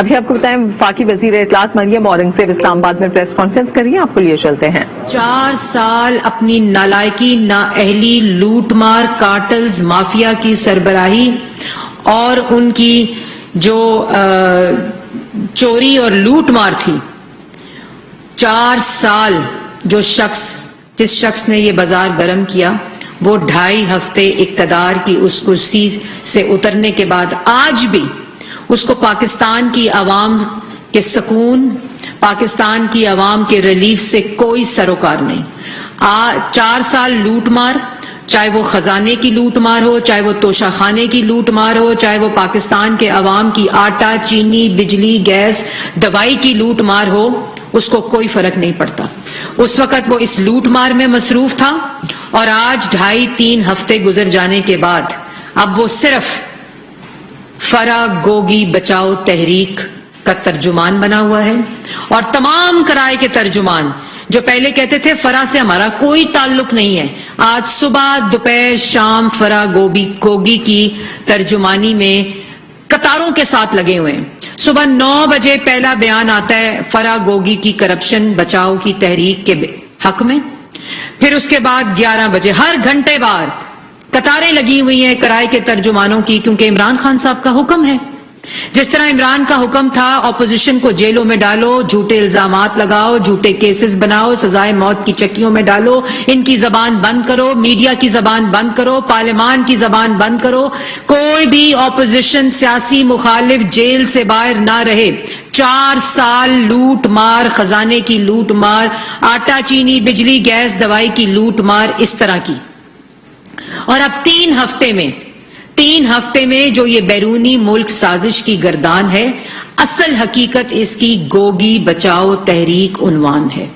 ابھی آپ کو بتائیں وفاقی وزیر اطلاعات مریم اورنگزیب اسلام آباد میں پریس کانفرنس کر رہی ہیں، آپ کو لیے چلتے ہیں۔ 4 سال اپنی نالائکی، نااہلی، لوٹ مار، کارٹلز، مافیا کی سربراہی اور ان کی جو چوری اور لوٹ مار تھی، 4 سال جس شخص نے یہ بازار گرم کیا، وہ 2.5 ہفتے اقتدار کی اس کرسی سے اترنے کے بعد آج بھی اس کو پاکستان کی عوام کے سکون، پاکستان کی عوام کے ریلیف سے کوئی سروکار نہیں۔ 4 سال لوٹ مار، چاہے وہ خزانے کی لوٹ مار ہو، چاہے وہ توشہ خانے کی لوٹ مار ہو، چاہے وہ پاکستان کے عوام کی آٹا، چینی، بجلی، گیس، دوائی کی لوٹ مار ہو، اس کو کوئی فرق نہیں پڑتا۔ اس وقت وہ اس لوٹ مار میں مصروف تھا، اور آج 2.5-3 ہفتے گزر جانے کے بعد اب وہ صرف فرا گوگی بچاؤ تحریک کا ترجمان بنا ہوا ہے، اور تمام کرائے کے ترجمان جو پہلے کہتے تھے فرا سے ہمارا کوئی تعلق نہیں ہے، آج صبح دوپہر شام فرا گوگی کی ترجمانی میں قطاروں کے ساتھ لگے ہوئے ہیں۔ صبح 9 بجے پہلا بیان آتا ہے فرا گوگی کی کرپشن بچاؤ کی تحریک کے حق میں، پھر اس کے بعد 11 بجے ہر گھنٹے بعد قطاریں لگی ہوئی ہیں کرائے کے ترجمانوں کی، کیونکہ عمران خان صاحب کا حکم ہے۔ جس طرح عمران کا حکم تھا اپوزیشن کو جیلوں میں ڈالو، جھوٹے الزامات لگاؤ، جھوٹے کیسز بناؤ، سزائے موت کی چکیوں میں ڈالو، ان کی زبان بند کرو، میڈیا کی زبان بند کرو، پارلیمان کی زبان بند کرو، کوئی بھی اپوزیشن سیاسی مخالف جیل سے باہر نہ رہے۔ 4 سال لوٹ مار، خزانے کی لوٹ مار، آٹا چینی بجلی گیس دوائی کی لوٹ مار، اس طرح کی، اور اب 3 ہفتے میں جو یہ بیرونی ملک سازش کی گردان ہے، اصل حقیقت اس کی گوگی بچاؤ تحریک عنوان ہے۔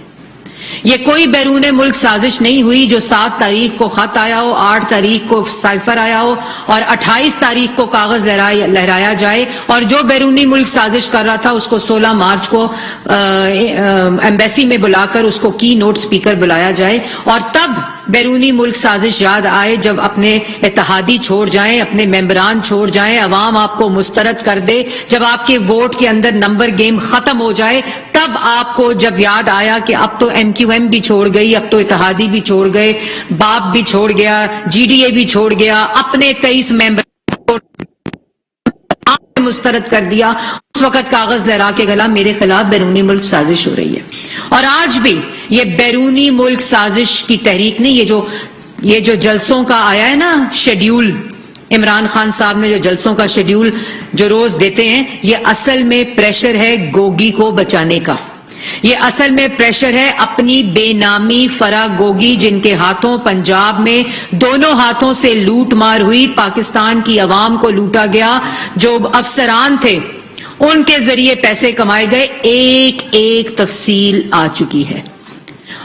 یہ کوئی بیرون ملک سازش نہیں ہوئی جو 7 تاریخ کو خط آیا ہو، 8 تاریخ کو سائفر آیا ہو اور 28 تاریخ کو کاغذ لہرایا جائے، اور جو بیرونی ملک سازش کر رہا تھا اس کو 16 مارچ کو ایمبیسی میں بلا کر اس کو کی نوٹ سپیکر بلایا جائے، اور تب بیرونی ملک سازش یاد آئے جب اپنے اتحادی چھوڑ جائیں، اپنے ممبران چھوڑ جائیں، عوام آپ کو مسترد کر دے، جب آپ کے ووٹ کے اندر نمبر گیم ختم ہو جائے، تب آپ کو جب یاد آیا کہ اب تو ایم کیو ایم بھی چھوڑ گئی، اب تو اتحادی بھی چھوڑ گئے، باپ بھی چھوڑ گیا، جی ڈی اے بھی چھوڑ گیا، اپنے 23 ممبر مسترد کر دیا، اس وقت کاغذ لہرا کے گلا میرے خلاف بیرونی ملک سازش ہو رہی ہے۔ اور آج بھی یہ بیرونی ملک سازش کی تحریک نہیں، یہ جو جلسوں کا آیا ہے نا شیڈیول، عمران خان صاحب نے جو جلسوں کا شیڈیول جو روز دیتے ہیں، یہ اصل میں پریشر ہے گوگی کو بچانے کا، یہ اصل میں پریشر ہے اپنی بے نامی فرا گوگی، جن کے ہاتھوں پنجاب میں دونوں ہاتھوں سے لوٹ مار ہوئی، پاکستان کی عوام کو لوٹا گیا، جو افسران تھے ان کے ذریعے پیسے کمائے گئے، ایک تفصیل آ چکی ہے،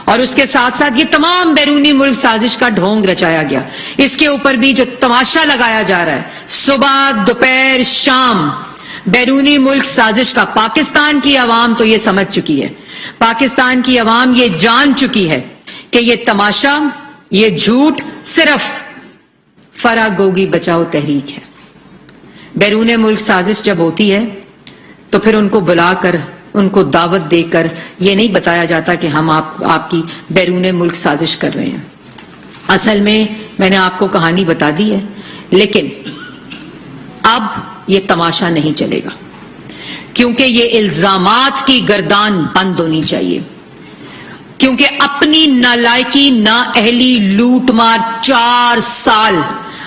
اور اس کے ساتھ ساتھ یہ تمام بیرونی ملک سازش کا ڈھونگ رچایا گیا۔ اس کے اوپر بھی جو تماشا لگایا جا رہا ہے صبح دوپہر شام بیرونی ملک سازش کا، پاکستان کی عوام تو یہ سمجھ چکی ہے، پاکستان کی عوام یہ جان چکی ہے کہ یہ تماشا، یہ جھوٹ صرف فرا گوگی بچاؤ تحریک ہے۔ بیرون ملک سازش جب ہوتی ہے تو پھر ان کو بلا کر، ان کو دعوت دے کر یہ نہیں بتایا جاتا کہ ہم آپ کی بیرون ملک سازش کر رہے ہیں۔ اصل میں میں نے آپ کو کہانی بتا دی ہے، لیکن اب یہ تماشا نہیں چلے گا، کیونکہ یہ الزامات کی گردان بند ہونی چاہیے، کیونکہ اپنی نالائکی، نااہلی، لوٹ مار 4 سال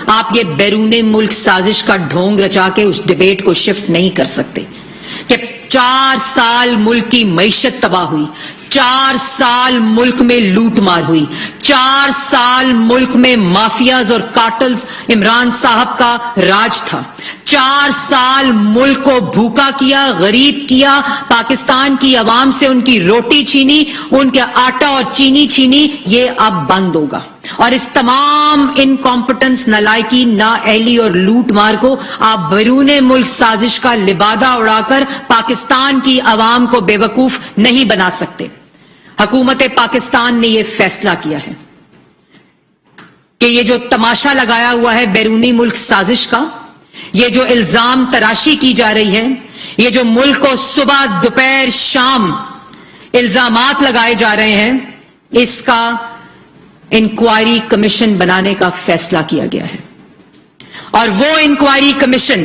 آپ یہ بیرون ملک سازش کا ڈھونگ رچا کے اس ڈیبیٹ کو شفٹ نہیں کر سکتے کہ 4 سال ملک کی معیشت تباہ ہوئی، 4 سال ملک میں لوٹ مار ہوئی، 4 سال ملک میں مافیاز اور کارٹلز عمران صاحب کا راج تھا، 4 سال ملک کو بھوکا کیا، غریب کیا، پاکستان کی عوام سے ان کی روٹی چھینی، ان کے آٹا اور چینی چھینی، یہ اب بند ہوگا۔ اور اس تمام انکمپٹنس، نالائکی، نااہلی اور لوٹ مار کو آپ بیرون ملک سازش کا لبادہ اڑا کر پاکستان کی عوام کو بے وقوف نہیں بنا سکتے۔ حکومت پاکستان نے یہ فیصلہ کیا ہے کہ یہ جو تماشا لگایا ہوا ہے بیرونی ملک سازش کا، یہ جو الزام تراشی کی جا رہی ہے، یہ جو ملک کو صبح دوپہر شام الزامات لگائے جا رہے ہیں، اس کا انکوائری کمیشن بنانے کا فیصلہ کیا گیا ہے. اور وہ انکوائری کمیشن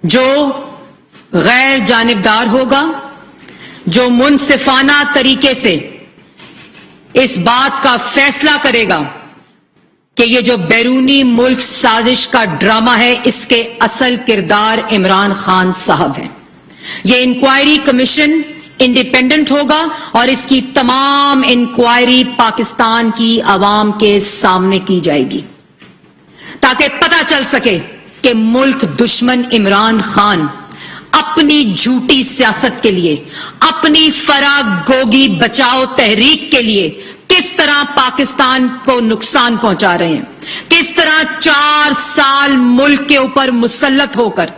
جو غیر جانبدار ہوگا، جو منصفانہ طریقے سے اس بات کا فیصلہ کرے گا کہ یہ جو بیرونی ملک سازش کا ڈرامہ ہے، اس کے اصل کردار عمران خان صاحب ہیں. یہ انکوائری کمیشن انڈیپینڈنٹ ہوگا اور اس کی تمام انکوائری پاکستان کی عوام کے سامنے کی جائے گی، تاکہ پتہ چل سکے کہ ملک دشمن عمران خان اپنی جھوٹی سیاست کے لیے، اپنی فرا گوگی بچاؤ تحریک کے لیے کس طرح پاکستان کو نقصان پہنچا رہے ہیں، کس طرح 4 سال ملک کے اوپر مسلط ہو کر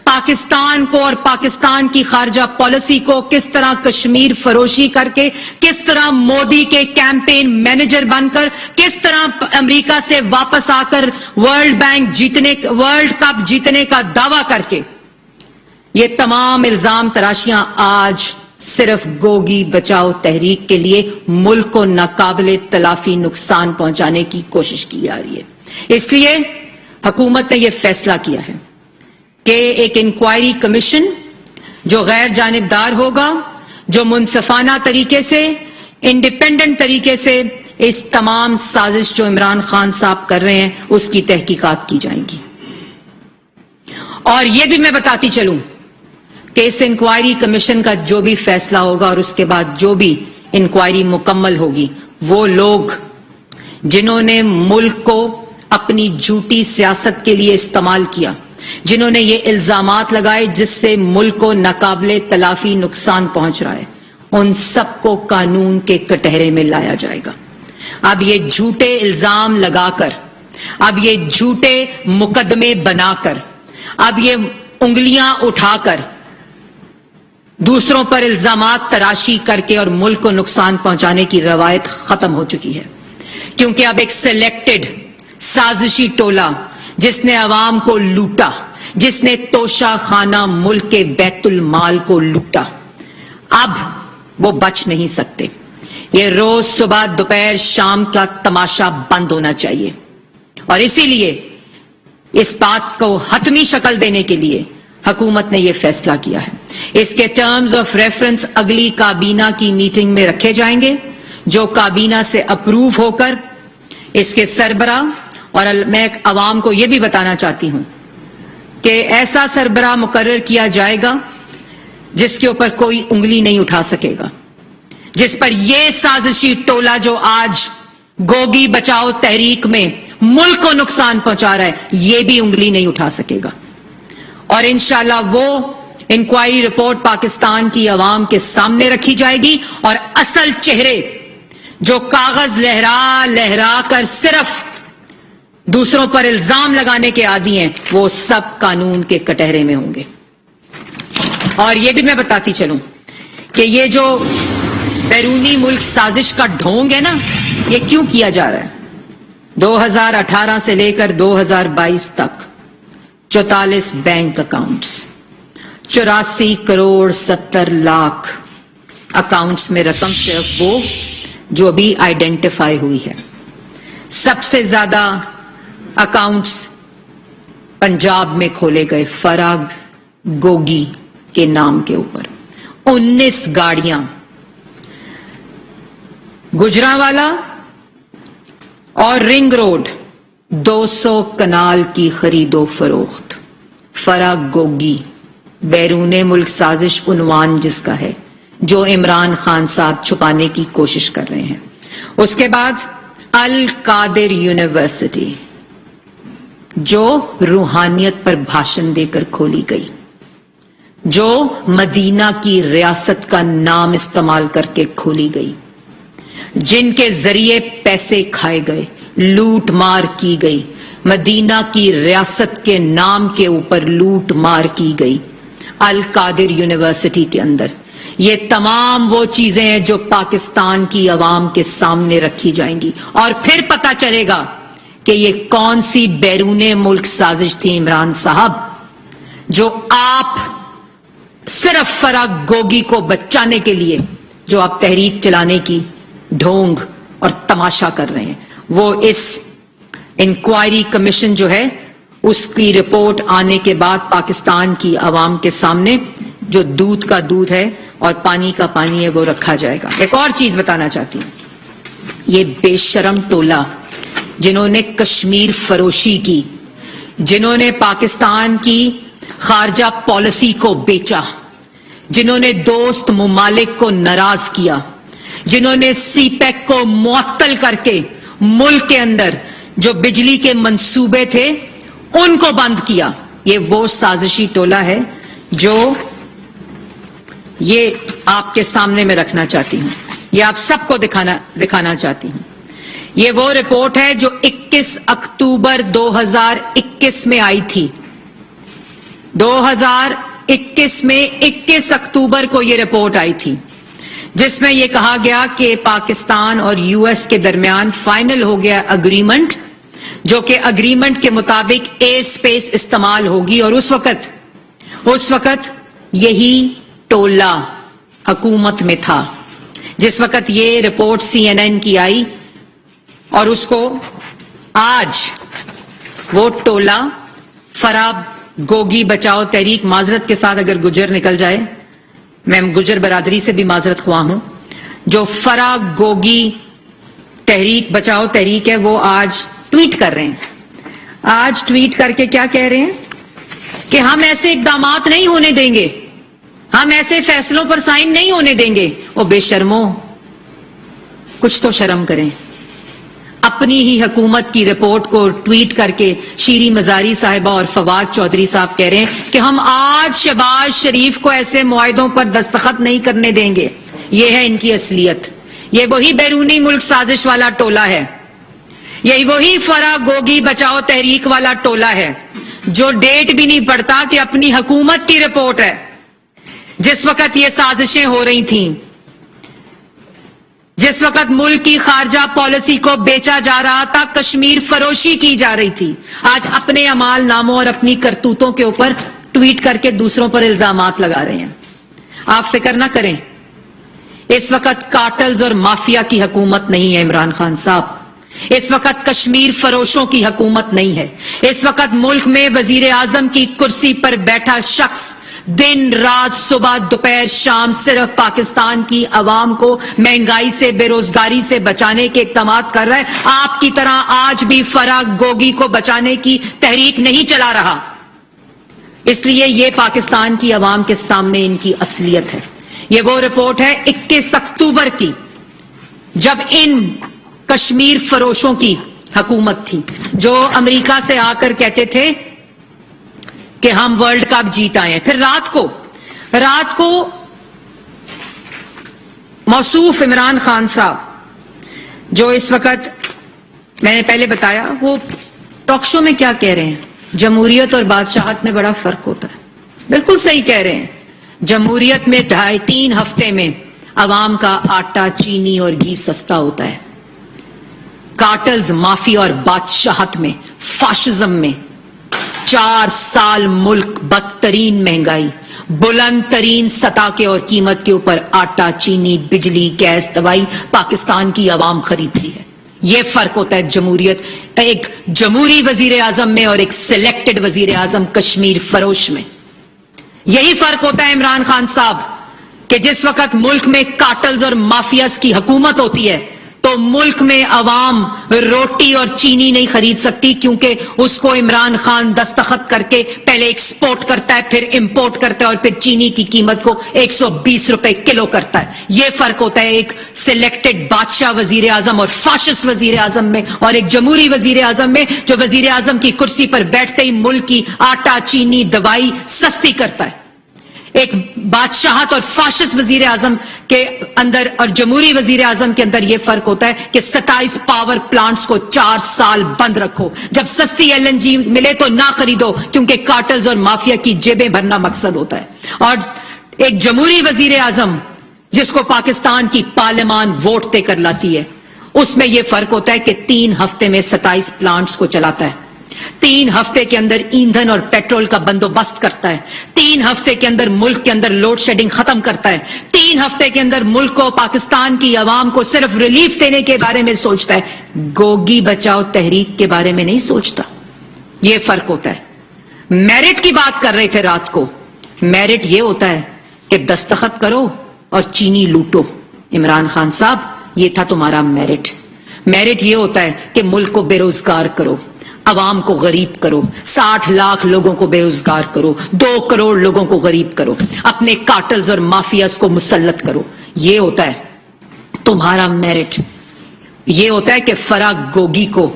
پاکستان کو اور پاکستان کی خارجہ پالیسی کو کس طرح کشمیر فروشی کر کے، کس طرح مودی کے کیمپین مینیجر بن کر، کس طرح امریکہ سے واپس آ کر ورلڈ کپ جیتنے کا دعویٰ کر کے، یہ تمام الزام تراشیاں آج صرف گوگی بچاؤ تحریک کے لیے ملک کو ناقابل تلافی نقصان پہنچانے کی کوشش کی جا رہی ہے. اس لیے حکومت نے یہ فیصلہ کیا ہے کہ ایک انکوائری کمیشن جو غیر جانبدار ہوگا، جو منصفانہ طریقے سے، انڈیپینڈنٹ طریقے سے اس تمام سازش جو عمران خان صاحب کر رہے ہیں اس کی تحقیقات کی جائیں گی. اور یہ بھی میں بتاتی چلوں کہ اس انکوائری کمیشن کا جو بھی فیصلہ ہوگا اور اس کے بعد جو بھی انکوائری مکمل ہوگی، وہ لوگ جنہوں نے ملک کو اپنی جھوٹی سیاست کے لیے استعمال کیا، جنہوں نے یہ الزامات لگائے جس سے ملک کو ناقابل تلافی نقصان پہنچ رہا ہے، ان سب کو قانون کے کٹہرے میں لایا جائے گا. اب یہ جھوٹے الزام لگا کر، اب یہ جھوٹے مقدمے بنا کر، اب یہ انگلیاں اٹھا کر دوسروں پر الزامات تراشی کر کے اور ملک کو نقصان پہنچانے کی روایت ختم ہو چکی ہے. کیونکہ اب ایک سلیکٹڈ سازشی ٹولہ جس نے عوام کو لوٹا، جس نے توشہ خانہ ملک کے بیت المال کو لوٹا، اب وہ بچ نہیں سکتے. یہ روز صبح دوپہر شام کا تماشا بند ہونا چاہیے. اور اسی لیے اس بات کو حتمی شکل دینے کے لیے حکومت نے یہ فیصلہ کیا ہے. اس کے ٹرمز آف ریفرنس اگلی کابینہ کی میٹنگ میں رکھے جائیں گے، جو کابینہ سے اپروو ہو کر اس کے سربراہ، اور میں عوام کو یہ بھی بتانا چاہتی ہوں کہ ایسا سربراہ مقرر کیا جائے گا جس کے اوپر کوئی انگلی نہیں اٹھا سکے گا، جس پر یہ سازشی ٹولہ جو آج گوگی بچاؤ تحریک میں ملک کو نقصان پہنچا رہا ہے، یہ بھی انگلی نہیں اٹھا سکے گا. اور انشاءاللہ وہ انکوائری رپورٹ پاکستان کی عوام کے سامنے رکھی جائے گی، اور اصل چہرے جو کاغذ لہرا لہرا کر صرف دوسروں پر الزام لگانے کے عادی ہیں، وہ سب قانون کے کٹہرے میں ہوں گے. اور یہ بھی میں بتاتی چلوں کہ یہ جو بیرونی ملک سازش کا ڈھونگ ہے نا، یہ کیوں کیا جا رہا ہے. 2018 سے لے کر 2022 تک 44 bank accounts, 84 crore 70 lakh accounts میں رقم صرف وہ جو ابھی آئیڈینٹیفائی ہوئی ہے. سب سے زیادہ اکاؤنٹس پنجاب میں کھولے گئے فرا گوگی کے نام کے اوپر. 19 گاڑیاں گجرانوالا اور رنگ روڈ 200 کنال کی خرید و فروخت. فرا گوگی بیرون ملک سازش عنوان جس کا ہے، جو عمران خان صاحب چھپانے کی کوشش کر رہے ہیں. اس کے بعد القادر یونیورسٹی جو روحانیت پر بھاشن دے کر کھولی گئی، جو مدینہ کی ریاست کا نام استعمال کر کے کھولی گئی، جن کے ذریعے پیسے کھائے گئے، لوٹ مار کی گئی، مدینہ کی ریاست کے نام کے اوپر لوٹ مار کی گئی. القادر یونیورسٹی کے اندر یہ تمام وہ چیزیں ہیں جو پاکستان کی عوام کے سامنے رکھی جائیں گی، اور پھر پتہ چلے گا کہ یہ کون سی بیرون ملک سازش تھی عمران صاحب جو آپ صرف فراغ گوگی کو بچانے کے لیے جو آپ تحریک چلانے کی ڈھونگ اور تماشا کر رہے ہیں، وہ اس انکوائری کمیشن جو ہے اس کی رپورٹ آنے کے بعد پاکستان کی عوام کے سامنے جو دودھ کا دودھ ہے اور پانی کا پانی ہے وہ رکھا جائے گا۔ ایک اور چیز بتانا چاہتی ہوں، یہ بے شرم ٹولہ جنہوں نے کشمیر فروشی کی، جنہوں نے پاکستان کی خارجہ پالیسی کو بیچا، جنہوں نے دوست ممالک کو ناراض کیا، جنہوں نے سی پیک کو معطل کر کے ملک کے اندر جو بجلی کے منصوبے تھے ان کو بند کیا، یہ وہ سازشی ٹولہ ہے جو یہ آپ کے سامنے میں رکھنا چاہتی ہوں، یہ آپ سب کو دکھانا چاہتی ہوں۔ یہ وہ رپورٹ ہے جو 21 اکتوبر 2021 میں آئی تھی۔ 2021 میں 21 اکتوبر کو یہ رپورٹ آئی تھی، جس میں یہ کہا گیا کہ پاکستان اور یو ایس کے درمیان فائنل ہو گیا اگریمنٹ، جو کہ اگریمنٹ کے مطابق ایئر سپیس استعمال ہوگی، اور اس وقت یہی ٹولہ حکومت میں تھا جس وقت یہ رپورٹ CNN کی آئی، اور اس کو آج وہ ٹولہ فراغ گوگی بچاؤ تحریک، معذرت کے ساتھ اگر گجر نکل جائے، میں گجر برادری سے بھی معذرت خواہ ہوں، جو فراغ گوگی تحریک بچاؤ تحریک ہے، وہ آج ٹویٹ کر رہے ہیں۔ آج ٹویٹ کر کے کیا کہہ رہے ہیں کہ ہم ایسے اقدامات نہیں ہونے دیں گے، ہم ایسے فیصلوں پر سائن نہیں ہونے دیں گے۔ او بے شرمو، کچھ تو شرم کریں۔ اپنی ہی حکومت کی رپورٹ کو ٹویٹ کر کے شیریں مزاری صاحبہ اور فواد چودھری صاحب کہہ رہے ہیں کہ ہم آج شہباز شریف کو ایسے معاہدوں پر دستخط نہیں کرنے دیں گے۔ یہ ہے ان کی اصلیت، یہ وہی بیرونی ملک سازش والا ٹولہ ہے، یہی وہی فراغ گوگی بچاؤ تحریک والا ٹولہ ہے جو ڈیٹ بھی نہیں پڑتا کہ اپنی حکومت کی رپورٹ ہے جس وقت یہ سازشیں ہو رہی تھیں، جس وقت ملک کی خارجہ پالیسی کو بیچا جا رہا تھا، کشمیر فروشی کی جا رہی تھی۔ آج اپنے اعمال ناموں اور اپنی کرتوتوں کے اوپر ٹویٹ کر کے دوسروں پر الزامات لگا رہے ہیں۔ آپ فکر نہ کریں، اس وقت کارٹلز اور مافیا کی حکومت نہیں ہے عمران خان صاحب، اس وقت کشمیر فروشوں کی حکومت نہیں ہے۔ اس وقت ملک میں وزیر اعظم کی کرسی پر بیٹھا شخص دن رات صبح دوپہر شام صرف پاکستان کی عوام کو مہنگائی سے بے روزگاری سے بچانے کے اقدامات کر رہا ہے۔ آپ کی طرح آج بھی فراغ گوگی کو بچانے کی تحریک نہیں چلا رہا، اس لیے یہ پاکستان کی عوام کے سامنے ان کی اصلیت ہے۔ یہ وہ رپورٹ ہے 21 اکتوبر کی، جب ان کشمیر فروشوں کی حکومت تھی جو امریکہ سے آ کر کہتے تھے کہ ہم ورلڈ کپ جیت آئے ہیں۔ پھر رات کو موصوف عمران خان صاحب جو اس وقت میں نے پہلے بتایا، وہ ٹاک شو میں کیا کہہ رہے ہیں، جمہوریت اور بادشاہت میں بڑا فرق ہوتا ہے۔ بالکل صحیح کہہ رہے ہیں، جمہوریت میں 2.5-3 ہفتے میں عوام کا آٹا، چینی اور گھی سستا ہوتا ہے۔ کارٹلز، مافیا اور بادشاہت میں، فاشزم میں 4 سال ملک بدترین مہنگائی، بلند ترین سطح کے اور قیمت کے اوپر آٹا، چینی، بجلی، گیس، دوائی پاکستان کی عوام خریدتی ہے۔ یہ فرق ہوتا ہے جمہوریت، ایک جمہوری وزیر اعظم میں اور ایک سلیکٹڈ وزیر اعظم کشمیر فروش میں۔ یہی فرق ہوتا ہے عمران خان صاحب کہ جس وقت ملک میں کارٹلز اور مافیاز کی حکومت ہوتی ہے تو ملک میں عوام روٹی اور چینی نہیں خرید سکتی، کیونکہ اس کو عمران خان دستخط کر کے پہلے ایکسپورٹ کرتا ہے، پھر امپورٹ کرتا ہے، اور پھر چینی کی قیمت کو 120 روپے کلو کرتا ہے۔ یہ فرق ہوتا ہے ایک سلیکٹڈ بادشاہ وزیر اعظم اور فاشسٹ وزیر اعظم میں، اور ایک جمہوری وزیر اعظم میں جو وزیر اعظم کی کرسی پر بیٹھتے ہی ملک کی آٹا، چینی، دوائی سستی کرتا ہے۔ ایک بادشاہت اور فاشسٹ وزیر اعظم کے اندر اور جمہوری وزیر اعظم کے اندر یہ فرق ہوتا ہے کہ 27 پاور پلانٹس کو 4 سال بند رکھو، جب سستی LNG ملے تو نہ خریدو، کیونکہ کارٹلز اور مافیا کی جیبیں بھرنا مقصد ہوتا ہے۔ اور ایک جمہوری وزیر اعظم جس کو پاکستان کی پارلیمان ووٹ دے کر لاتی ہے، اس میں یہ فرق ہوتا ہے کہ 3 ہفتے میں 27 پلانٹس کو چلاتا ہے۔ 3 ہفتے کے اندر ایندھن اور پیٹرول کا بندوبست کرتا ہے, 3 ہفتے کے اندر ملک کے اندر لوڈ شیڈنگ ختم کرتا ہے, 3 ہفتے کے اندر ملک کو, پاکستان کی عوام کو صرف ریلیف دینے کے بارے میں سوچتا ہے, گوگی بچاؤ تحریک کے بارے میں نہیں سوچتا. یہ فرق ہوتا ہے. میرٹ کی بات کر رہے تھے رات کو. میرٹ یہ ہوتا ہے کہ دستخط کرو اور چینی لوٹو. عمران خان صاحب, یہ تھا تمہارا میرٹ. میرٹ یہ ہوتا ہے کہ ملک کو بے روزگار کرو, عوام کو غریب کرو, 60 لاکھ لوگوں کو بے روزگار کرو, 2 کروڑ لوگوں کو غریب کرو, اپنے کارٹلز اور مافیاز کو مسلط کرو. یہ ہوتا ہے تمہارا میرٹ. یہ ہوتا ہے کہ فرح گوگی کو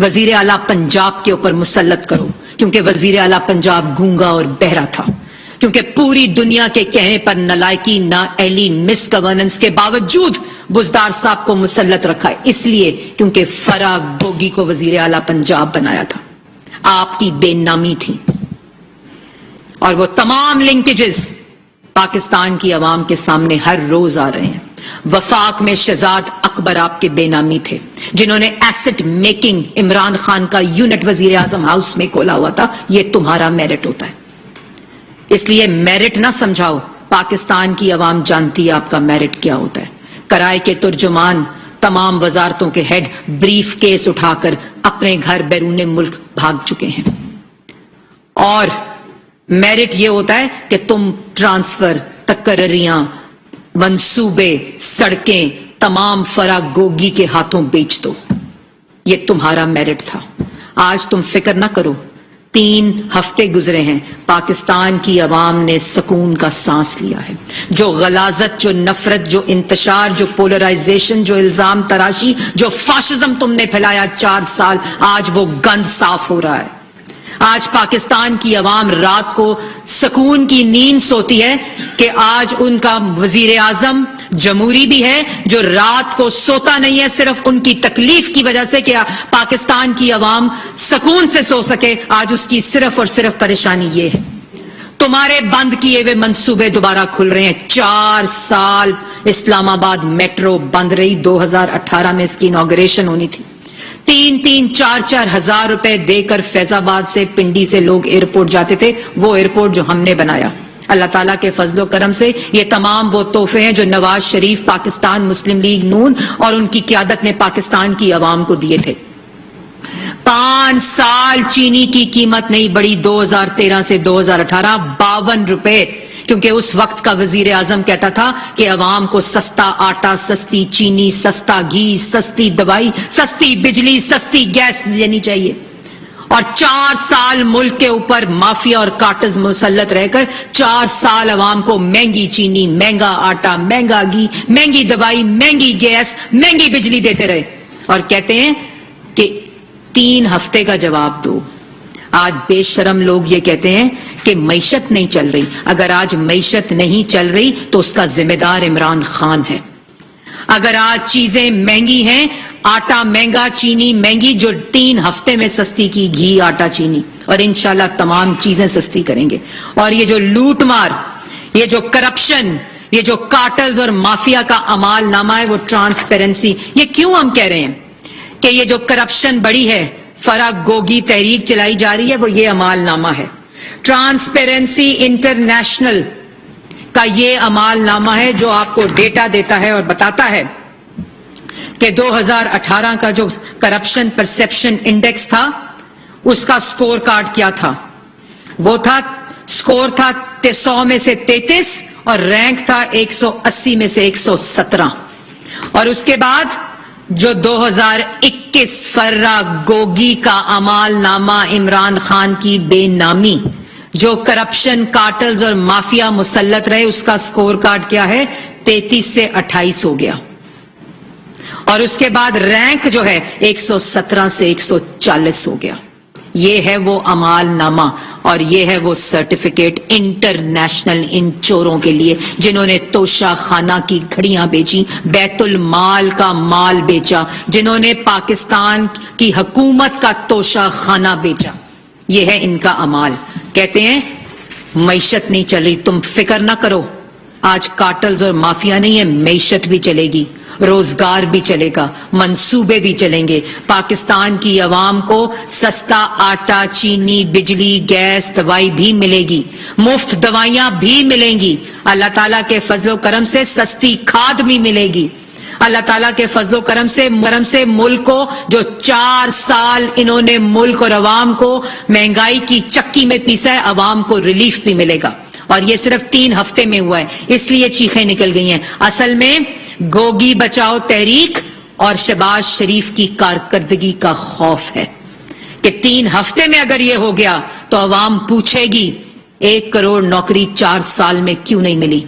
وزیر اعلیٰ پنجاب کے اوپر مسلط کرو, کیونکہ وزیر اعلیٰ پنجاب گونگا اور بہرا تھا, کیونکہ پوری دنیا کے کہنے پر نالائکی, نااہلی, مس گورننس کے باوجود بزدار صاحب کو مسلط رکھا ہے, اس لیے کیونکہ فرح گوگی کو وزیر اعلیٰ پنجاب بنایا تھا. آپ کی بے نامی تھی, اور وہ تمام لنکیجز پاکستان کی عوام کے سامنے ہر روز آ رہے ہیں. وفاق میں شہزاد اکبر آپ کے بے نامی تھے, جنہوں نے ایسٹ میکنگ عمران خان کا یونٹ وزیر اعظم ہاؤس میں کھولا ہوا تھا. یہ تمہارا میرٹ ہوتا ہے. اس لیے میرٹ نہ سمجھاؤ, پاکستان کی عوام جانتی ہے آپ کا میرٹ کیا ہوتا ہے. کرائے کے ترجمان, تمام وزارتوں کے ہیڈ بریف کیس اٹھا کر اپنے گھر بیرون ملک بھاگ چکے ہیں. اور میرٹ یہ ہوتا ہے کہ تم ٹرانسفر, تقرریاں, منصوبے, سڑکیں تمام فرح گوگی کے ہاتھوں بیچ دو. یہ تمہارا میرٹ تھا. آج تم فکر نہ کرو. 3 ہفتے گزرے ہیں, پاکستان کی عوام نے سکون کا سانس لیا ہے. جو غلاظت, جو نفرت, جو انتشار, جو پولرائزیشن, جو الزام تراشی, جو فاشزم تم نے پھیلایا 4 سال, آج وہ گند صاف ہو رہا ہے. آج پاکستان کی عوام رات کو سکون کی نیند سوتی ہے کہ آج ان کا وزیر اعظم جمہوری بھی ہے, جو رات کو سوتا نہیں ہے صرف ان کی تکلیف کی وجہ سے کہ پاکستان کی عوام سکون سے سو سکے. آج اس کی صرف اور صرف پریشانی یہ ہے. تمہارے بند کیے ہوئے منصوبے دوبارہ کھل رہے ہیں. 4 سال اسلام آباد میٹرو بند رہی. 2018 میں اس کی انوگریشن ہونی تھی. 3-4 ہزار روپے دے کر فیض آباد سے, پنڈی سے لوگ ایئرپورٹ جاتے تھے. وہ ایئرپورٹ جو ہم نے بنایا, اللہ تعالیٰ کے فضل و کرم سے, یہ تمام وہ تحفے ہیں جو نواز شریف, پاکستان مسلم لیگ نون اور ان کی قیادت نے پاکستان کی عوام کو دیے تھے. 5 سال چینی کی قیمت نہیں بڑھی 2013 سے 2018, 52 روپے, کیونکہ اس وقت کا وزیر اعظم کہتا تھا کہ عوام کو سستا آٹا, سستی چینی, سستا گھی, سستی دوائی, سستی بجلی, سستی گیس دینی چاہیے. اور 4 سال ملک کے اوپر مافیا اور کارٹلز مسلط رہ کر 4 سال عوام کو مہنگی چینی, مہنگا آٹا, مہنگا گھی, مہنگی دوائی, مہنگی گیس, مہنگی بجلی دیتے رہے, اور کہتے ہیں کہ 3 ہفتے کا جواب دو. آج بے شرم لوگ یہ کہتے ہیں کہ معیشت نہیں چل رہی. اگر آج معیشت نہیں چل رہی تو اس کا ذمہ دار عمران خان ہے. اگر آج چیزیں مہنگی ہیں, آٹا مہنگا, چینی مہنگی, جو 3 ہفتے میں سستی کی, گھی, آٹا, چینی, اور انشاءاللہ تمام چیزیں سستی کریں گے. اور یہ جو لوٹ مار, یہ جو کرپشن, یہ جو کارٹلز اور مافیا کا امال نامہ ہے, وہ ٹرانسپیرنسی. یہ کیوں ہم کہہ رہے ہیں کہ یہ جو کرپشن بڑی ہے, فرح گوگی تحریک چلائی جا رہی ہے, وہ یہ امال نامہ ہے. ٹرانسپیرنسی انٹرنیشنل کا یہ امال نامہ ہے جو آپ کو ڈیٹا دیتا ہے اور بتاتا ہے کہ 2018 کا جو کرپشن پرسپشن انڈیکس تھا, اس کا سکور کارڈ کیا تھا. وہ تھا, سکور تھا 100 میں سے 33 اور رینک تھا 180 میں سے 117. اور اس کے بعد جو 2021 فرح گوگی کا امال نامہ, عمران خان کی بے نامی, جو کرپشن, کارٹلز اور مافیا مسلط رہے, اس کا سکور کارڈ کیا ہے, 33 سے 28 ہو گیا. اور اس کے بعد رینک جو ہے 117 سے 140 ہو گیا. یہ ہے وہ امال نامہ اور یہ ہے وہ سرٹیفکیٹ انٹرنیشنل ان چوروں کے لیے جنہوں نے توشہ خانہ کی گھڑیاں بیچی, بیت المال کا مال بیچا, جنہوں نے پاکستان کی حکومت کا توشہ خانہ بیچا. یہ ہے ان کا امال. کہتے ہیں معیشت نہیں چل رہی, تم فکر نہ کرو, آج کارٹلز اور مافیا نہیں ہے، معیشت بھی چلے گی، روزگار بھی چلے گا، منصوبے بھی چلیں گے. پاکستان کی عوام کو سستا آٹا، چینی، بجلی، گیس، دوائی بھی ملے گی، مفت دوائیاں بھی ملیں گی. اللہ تعالیٰ کے فضل و کرم سے سستی کھاد بھی ملے گی. اللہ تعالیٰ کے فضل و کرم سے ملک کو، جو 4 سال انہوں نے ملک اور عوام کو مہنگائی کی چکی میں پیسا ہے، عوام کو ریلیف بھی ملے گا. اور یہ صرف 3 ہفتے میں ہوا ہے، اس لیے چیخیں نکل گئی ہیں. اصل میں گوگی بچاؤ تحریک اور شہباز شریف کی کارکردگی کا خوف ہے کہ 3 ہفتے میں اگر یہ ہو گیا تو عوام پوچھے گی 1 کروڑ نوکری 4 سال میں کیوں نہیں ملی،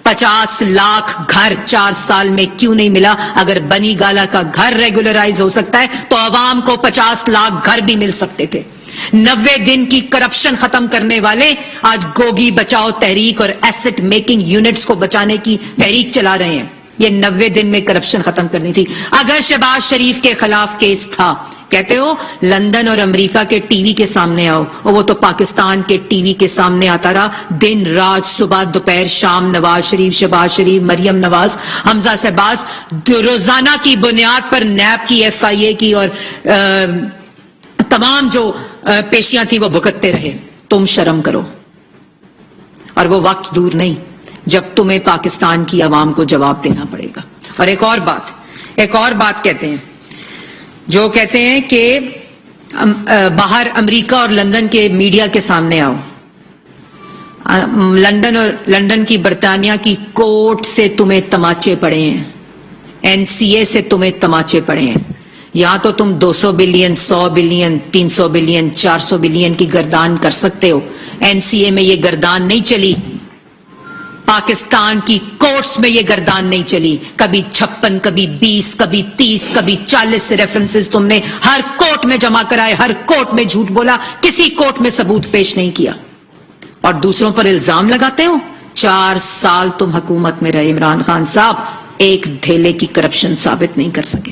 50 لاکھ گھر 4 سال میں کیوں نہیں ملا. اگر بنی گالا کا گھر ریگولرائز ہو سکتا ہے تو عوام کو 50 لاکھ گھر بھی مل سکتے تھے. 90 دن کی کرپشن ختم کرنے والے آج گوگی بچاؤ تحریک اور ایسٹ میکنگ یونٹس کو بچانے کی تحریک چلا رہے ہیں. یہ 90 دن میں کرپشن ختم کرنی تھی. اگر شہباز شریف کے خلاف کیس تھا، کہتے ہو لندن اور امریکہ کے ٹی وی کے سامنے آؤ، اور وہ تو پاکستان کے ٹی وی کے سامنے آتا رہا دن رات، صبح دوپہر شام. نواز شریف، شہباز شریف، مریم نواز، حمزہ شہباز روزانہ کی بنیاد پر نیب کی، FIA کی اور تمام جو پیشیاں تھی وہ بھگتتے رہے. تم شرم کرو. اور وہ وقت دور نہیں جب تمہیں پاکستان کی عوام کو جواب دینا پڑے گا. اور ایک اور بات کہتے ہیں، جو کہتے ہیں کہ باہر امریکہ اور لندن کے میڈیا کے سامنے آؤ. لندن کی برطانیہ کی کورٹ سے تمہیں تماچے پڑے ہیں، NCA سے تمہیں تماچے پڑے ہیں. یہاں تو تم 200 بلین، 100 بلین، 300 بلین، 400 بلین کی گردان کر سکتے ہو. NCA میں یہ گردان نہیں چلی، پاکستان کی کورٹس میں یہ گردان نہیں چلی. کبھی 56، کبھی 20، کبھی 30، کبھی 40 ریفرنسز تم نے ہر کورٹ میں جمع کرائے، ہر کورٹ میں جھوٹ بولا، کسی کورٹ میں ثبوت پیش نہیں کیا. اور دوسروں پر الزام لگاتے ہو. 4 سال تم حکومت میں رہے عمران خان صاحب، ایک دھیلے کی کرپشن ثابت نہیں کر سکے،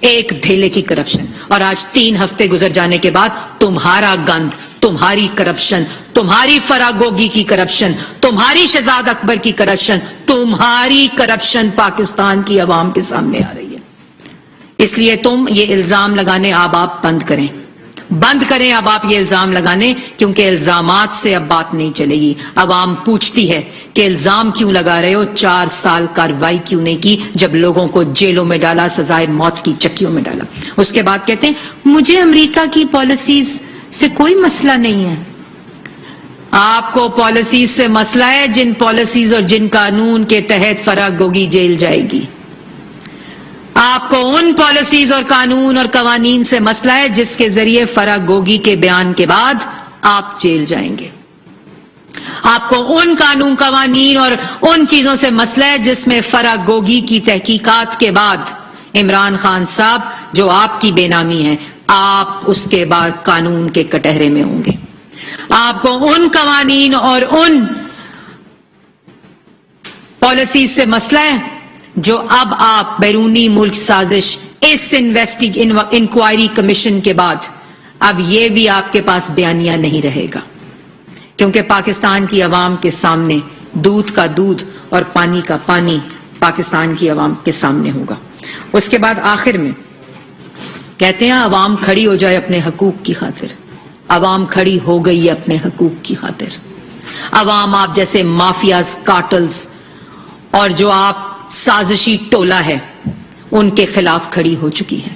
ایک دھیلے کی کرپشن. اور آج 3 ہفتے گزر جانے کے بعد تمہارا گند، تمہاری کرپشن، تمہاری فراگوگی کی کرپشن، تمہاری شہزاد اکبر کی کرپشن، تمہاری کرپشن پاکستان کی عوام کے سامنے آ رہی ہے. اس لیے تم یہ الزام لگانے اب آپ بند کریں اب آپ یہ الزام لگانے، کیونکہ الزامات سے اب بات نہیں چلے گی. عوام پوچھتی ہے کہ الزام کیوں لگا رہے ہو، 4 سال کارروائی کیوں نہیں کی جب لوگوں کو جیلوں میں ڈالا، سزائے موت کی چکیوں میں ڈالا. اس کے بعد کہتے ہیں مجھے امریکہ کی پالیسیز سے کوئی مسئلہ نہیں ہے. آپ کو پالیسیز سے مسئلہ ہے، جن پالیسیز اور جن قانون کے تحت فراگوگی جیل جائے گی. آپ کو ان پالیسیز اور قانون اور قوانین سے مسئلہ ہے جس کے ذریعے فراگوگی کے بیان کے بعد آپ جیل جائیں گے. آپ کو ان قانون قوانین اور ان چیزوں سے مسئلہ ہے جس میں فراگوگی کی تحقیقات کے بعد عمران خان صاحب جو آپ کی بے نامی ہے، آپ اس کے بعد قانون کے کٹہرے میں ہوں گے. آپ کو ان قوانین اور ان پالیسیز سے مسئلہ ہے جو اب آپ بیرونی ملک سازش اس انکوائری کمیشن کے بعد اب یہ بھی آپ کے پاس بیانیہ نہیں رہے گا، کیونکہ پاکستان کی عوام کے سامنے دودھ کا دودھ اور پانی کا پانی پاکستان کی عوام کے سامنے ہوگا. اس کے بعد آخر میں کہتے ہیں عوام کھڑی ہو جائے اپنے حقوق کی خاطر. عوام کھڑی ہو گئی ہے اپنے حقوق کی خاطر. عوام آپ جیسے مافیاز، کارٹلز اور جو آپ سازشی ٹولہ ہے ان کے خلاف کھڑی ہو چکی ہے.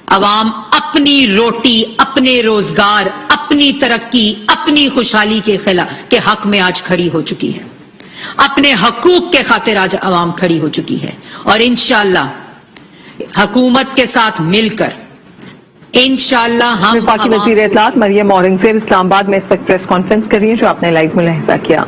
عوام اپنی روٹی، اپنے روزگار، اپنی ترقی، اپنی خوشحالی کے حق میں آج کھڑی ہو چکی ہے. اپنے حقوق کے خاطر آج عوام کھڑی ہو چکی ہے. اور انشاءاللہ حکومت کے ساتھ مل کر انشاءاللہ ہم وفاقی وزیر اطلاعات مریم اورنگزیب اسلام آباد میں اس وقت پریس کانفرنس کر رہی ہیں جو آپ نے لائیو ملاحظہ کیا.